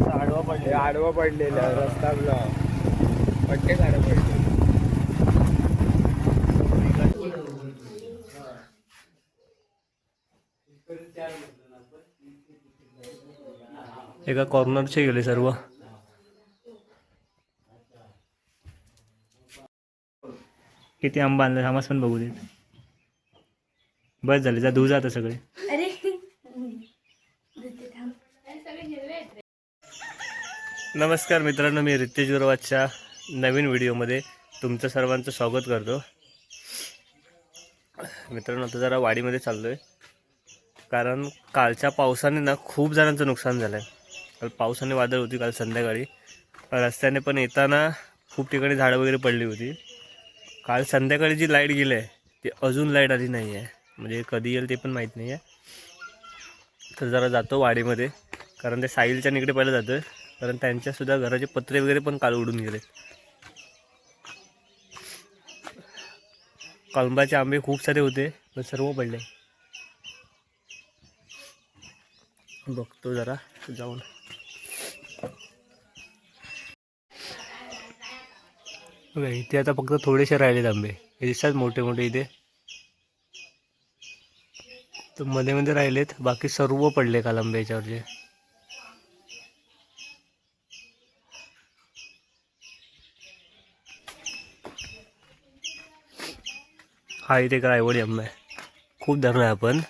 आडवा पडलेला रस्ता ब्लॉक पट्टे झाडं पडले. एका कॉर्नरचे गेले सर्व. किती आंबा आणला आम्हाला पण बघू देत. बस झाले जा धुऊ जातं सगळे. नमस्कार मित्रांनो, मी रितेश गुरवाच्या नवीन व्हिडिओमध्ये तुमचं सर्वांचं स्वागत करतो. मित्रांनो, आता जरा वाडीमध्ये चाललो आहे कारण कालच्या पावसाने ना खूप जणांचं नुकसान झालं आहे. काल पावसाने वादळ होती काल संध्याकाळी. रस्त्याने पण येताना खूप ठिकाणी झाडं वगैरे पडली होती. काल संध्याकाळी जी लाईट गेली आहे ती अजून लाईट आली नाही आहे, म्हणजे कधी येईल ते पण माहीत नाही आहे. तर जरा जातो वाडीमध्ये कारण ते साहिलच्या निकडे पहिलं जातो आहे कारण त्यांच्यासुद्धा घराचे पत्रे वगैरे पण काल उडून गेले. कळंबाचे आंबे खूप सारे होते पण सर्व पडले. बघतो जरा जाऊन. इथे आता फक्त थोडेसे राहिलेत आंबे. हे दिसतात मोठे मोठे इथे, तर मध्ये मध्ये राहिलेत, बाकी सर्व पडले काल आंबे याच्यावरचे. हा इथे एक रायवडी आंबा आहे, खूप धरला आहे आपण.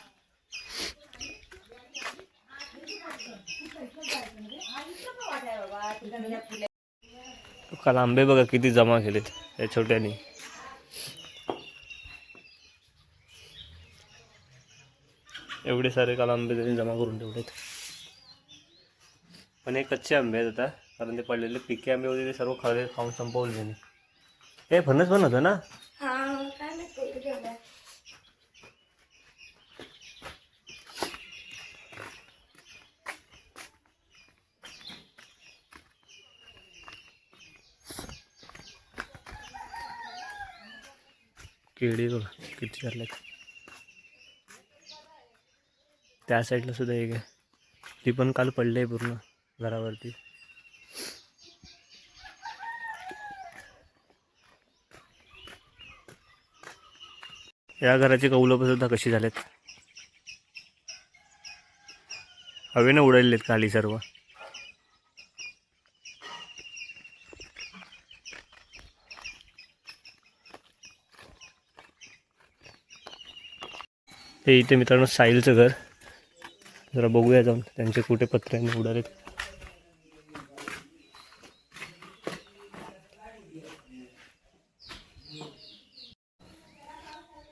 काल आंबे बघा किती जमा केलेत या छोट्यानी. एवढे सारे काल आंबे त्यांनी जमा करून ठेवलेत. पण हे कच्चे आंबे आहेत आता, कारण ते पडलेले पिके आंबे होते ते सर्व खाऊन संपवले त्यांनी. हे फणस पण होतं ना. केळी बघा किती झालेत. त्या साईडला सुद्धा एक आहे, ती पण काल पडली आहे पूर्ण घरावरती. या घराची कौलं सुद्धा कशी झालेत, हवेनं उडलेत खाली सर्व. हे इथे मित्रांनो साहिलचं घर. जरा बघूया जाऊन त्यांचे कुठे पत्र्याने उडालेत.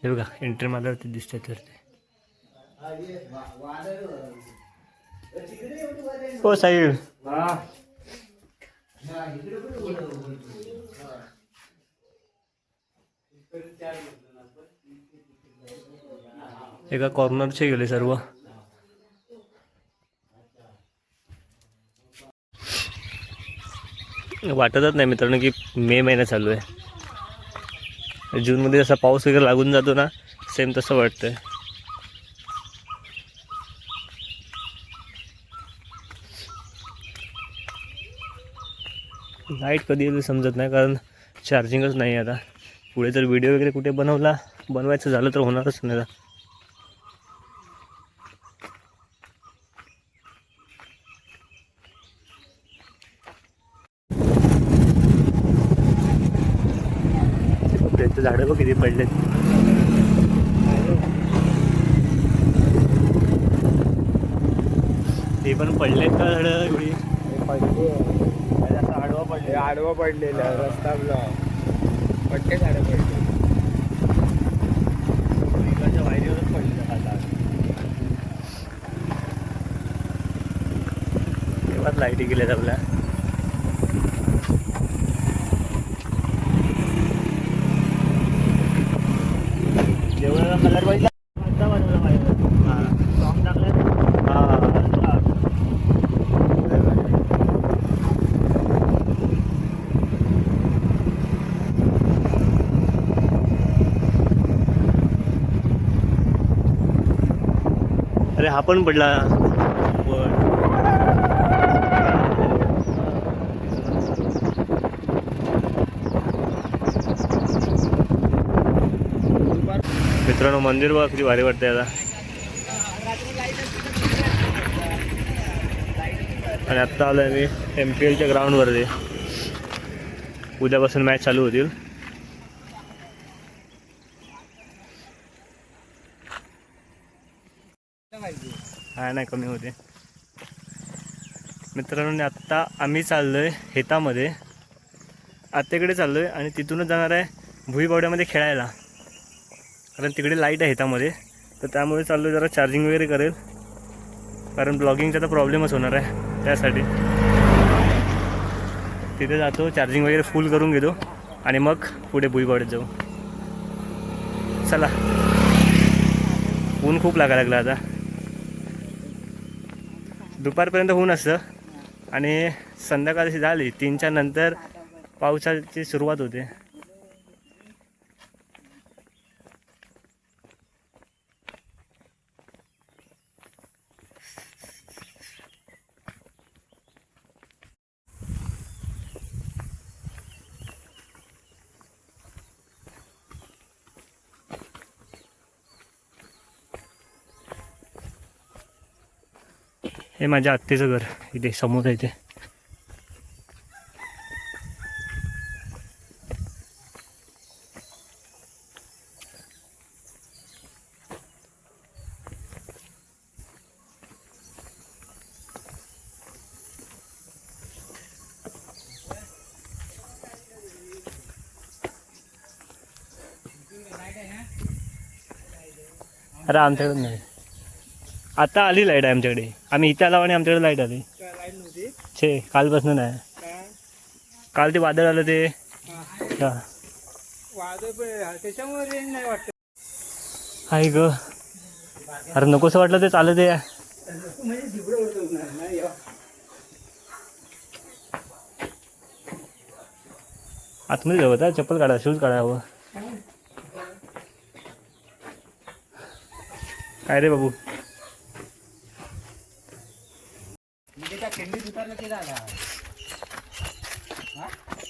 हे बघा एंट्री मारल्यावरती दिसतात तर ते. हो साहिल, एका कॉर्नरचे गेले सर्व. वाटतच नाही मित्रांनो की मे महिना चालू आहे. जूनमध्ये जसा पाऊस वगैरे लागून जातो ना, सेम तसं वाटतंय. लाईट कधी येईल समजत नाही कारण चार्जिंगच नाही आता. पुढे जर व्हिडिओ वगैरे कुठे बनवायचं झालं तर होणारच नाही. त्यांचं झाडं बघ किती पडलेत. ते पण पडलेत का झाडं एवढी आडवा पडलेला रस्ता ब्लॉक पट्टे झाडं पडले. इकडच्या वायरीवरच पडले आता. तेव्हाच लाईटी गेल्यात आपल्या. जेवढा कलर पाहिजे आता बनवला पाहिजे. सॉंग टाकलं. अरे हा पण पडला. मित्रांनो मंदिर बघा किती भारी वाटतंय आता. आणि आत्ता आलोय मी MPLच्या ग्राउंडवरती. उद्यापासून मॅच चालू होतील. हा नाही कमी होते मित्रांनो. आत्ता आम्ही चाललोय हेतामध्ये, आत्याकडे चाललोय आणि तिथूनच जाणार आहे भुईबावड्यामध्ये खेळायला. कारण तिकडे लाईट आहे हेतामध्ये, तर त्यामुळे चाललोय. जरा चार्जिंग वगैरे करेल, कारण ब्लॉगिंगचा तर प्रॉब्लेमच होणार आहे. त्यासाठी तिथे जातो, चार्जिंग वगैरे फुल करून घेतो आणि मग पुढे भुईबावड्यात जाऊ. चला. ऊन खूप लागायला लागलं आता. दुपारपर्यंत ऊन असतं आणि संध्याकाळची झाली 3च्या नंतर पावसाची सुरुवात होते. हे माझ्या आत्तेचं घर इथे समोर आहे. इथे अरे आमच्याकडे नाही. आता आली लाईट आहे आमच्याकडे. आम्ही इथे आलो आणि आमच्याकडे लाईट आली. छे कालपासून नाही. काल ते वादळ आलं ते. आहे ग. अरे नकोसं वाटलं ते चालत आहे. आतमध्ये जाऊ आता. चप्पल काढा, शूज काढा. हवं काय रे बाबू.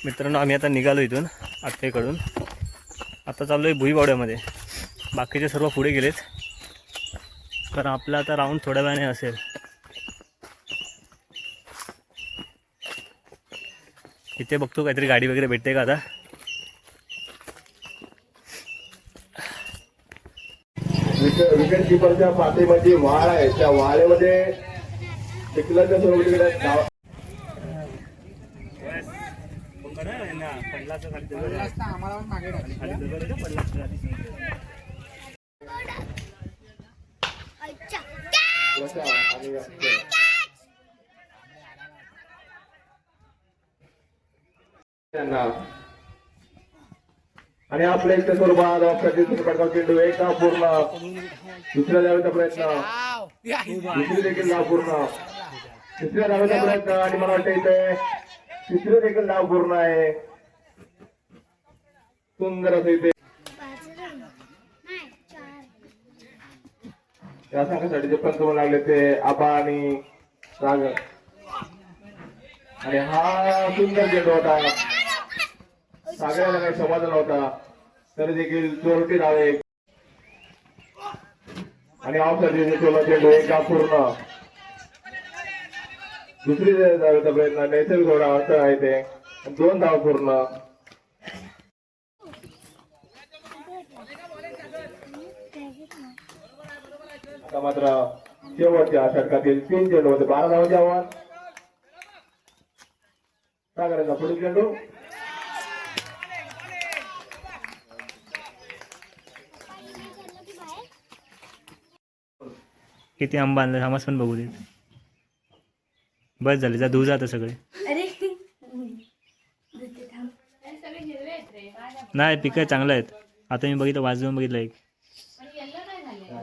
मित्रांनो आम्ही आता निघालो इथून आत्तेकडून. आता चाललो आहे भुईबावड्यामध्ये. बाकीचे सर्व पुढे गेलेत, कारण आपला आता राऊंड थोड्या वेळाने असेल. इथे बघतो काहीतरी गाडी वगैरे भेटते का आता. विकेट किपरच्या पाठीमध्ये वाळ आहे. त्या वाळेमध्ये चिखलाच्या स्वरूपात आणि आपल्या इथे स्वरूपात पडगाव चेंडू एक डाव पूर्ण. दुसऱ्या धावेचा प्रयत्न, दुसरी देखील डाव पूर्ण. तिसऱ्या धावेचा प्रयत्न आणि मला वाटतं इथे तिसरे देखील डाव पूर्ण आहे. सुंदर असं इथे या संघासाठी जे पंच लागले ते आबा आणि सागर. आणि हा सुंदर चेंडू होता. सागराला काही समाधान होता, तरी देखील चोरटी धावे आणि ऑफसाईड चेंडू एक डाव पूर्ण. दुसरी धावेचा प्रयत्न नैसर्गिक थोडा अर्थ आहे ते. 2 धाव पूर्ण. आता मात्र शेवटच्या षटकातील 3 चेंडू होते. 12 धावांचे आव्हान. सागराचा पुढील चेंडू. किती आंबा आणला आम्हाला पण बघू देत. बस झाले. जा धुऊ जातं सगळे. नाही पिकं चांगलं आहेत. आता मी बघितलं, वाजवून बघितलं एक.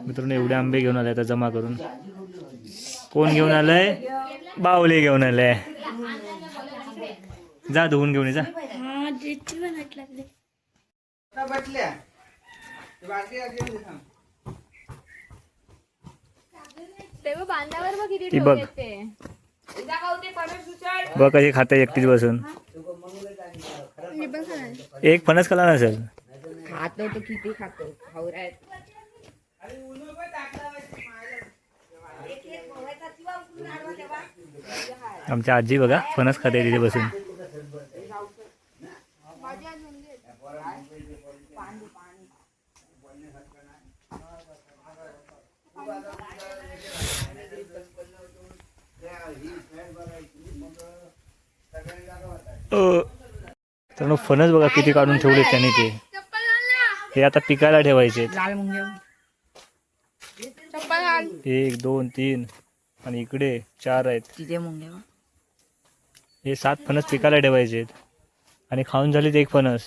मित्रांनो एवढे आंबे घेऊन आले आता जमा करून. कोण घेऊन आलंय? बावले घेऊन आलंय. जा धुवून घेऊन ये जा. ती बघ बघ कशी खाते एकटीच बसून. एक फणस खाला नसेल. खातो तो किती खातो. आमच्या आजी बघा फणस खाते तिथे बसून. तर फणस बघा किती काढून ठेवले त्याने ते. हे आता पिकायला ठेवायचे. 1 2 3 आणि इकडे 4 आहेत. हे 7 फणस पिकायला ठेवायचे आणि खाऊन झालीत 1 फणस.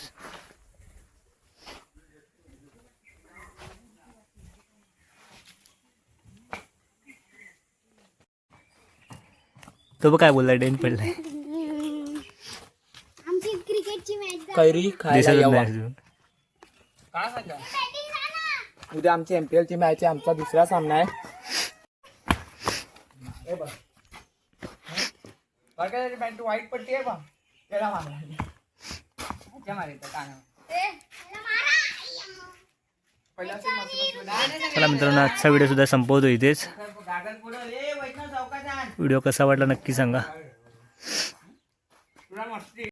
तो बघ काय बोललाय डेन पडलाय. आमची क्रिकेटची मॅच कैरी खायला दिसतच यावा. नाही अजून. उद्या आमची MPL ची मॅच आहे. आमचा दुसरा सामना आहे. वाईट पट्टी आहे बा त्याला चला मित्रांनो आजचा व्हिडिओ सुद्धा संपवतो इथेच. व्हिडिओ कसा वाटला नक्की सांगा.